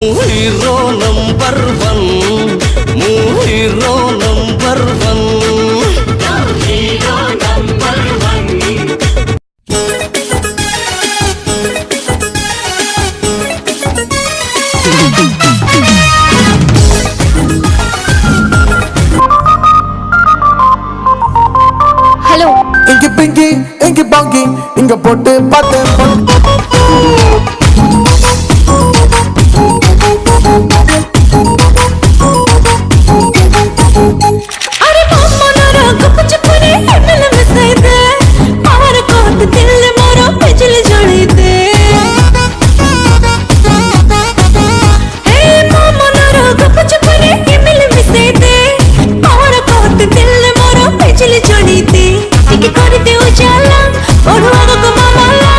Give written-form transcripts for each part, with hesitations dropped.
hero number 1 hero number 1 hero number 1 hello इंकी पिंकी इंकी पंकी इंका पोटे पाटे अरे मामा नारा कुछ पुरे हेमल मिसाई दे पावर कोट दिल मोरा बिजली जड़ी दे हे मामा नारा कुछ पुरे हेमल मिसाई दे पावर कोट दिल मोरा बिजली जड़ी दे टिके कर दे उजाला और आगो को मामाला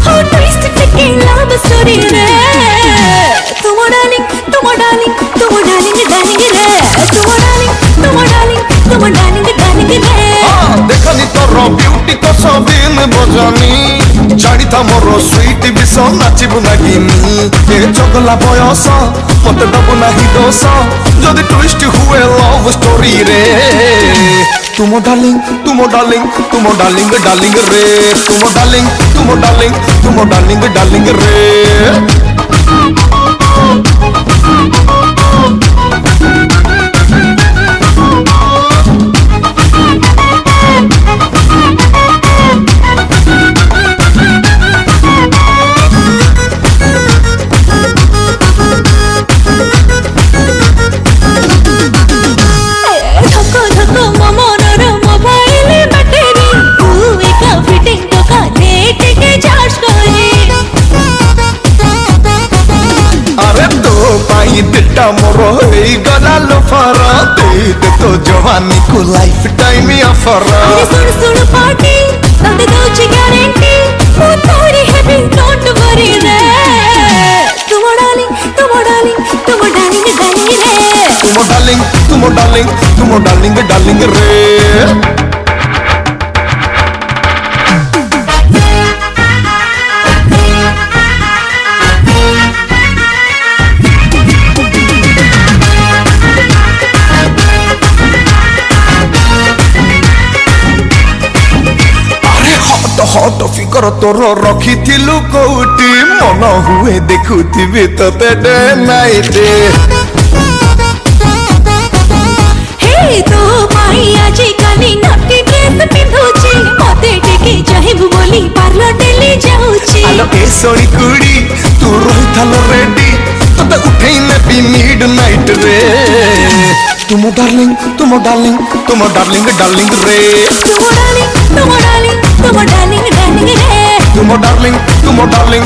हो ट्विस्ट टिके लव स्टोरी रे तुम डार्लिंग डार्लिंग डार्लिंग रे तुम डार्लिंग रे देखनी तोर ब्यूटी तो सबदिन बजानी जानी था मोर स्वीट विष नाचबू नागिनी ए चगला बयस मत दबू नाही दोष जदि ट्विस्ट हुए लव स्टोरी रे तुम डार्लिंग डार्लिंग रे तुम डार्लिंग रे दिटा मोर गला लोफर दे तो जवानी को लाइफ टाइम ऑफर सुन सुन पार्टी तंदे दोची गारंटी वो तोरी हैवी डोंट वरी रे तुम डार्लिंग रे हट फिकर तोर रखी कौटी मन हुए देखुथिबी तते डे नाइट हे तो पाई आजी काली नटी ड्रेस पिंधुची मते टेके चाहेबु बोली पार्लर डेली जाउची आलो ए सोनी कुड़ी तू रहिथालो रेडी तते उठेई नेबी मिडनाइट रे तुम डार्लिंग रे तुम डार्लिंग रे तुम डार्लिंग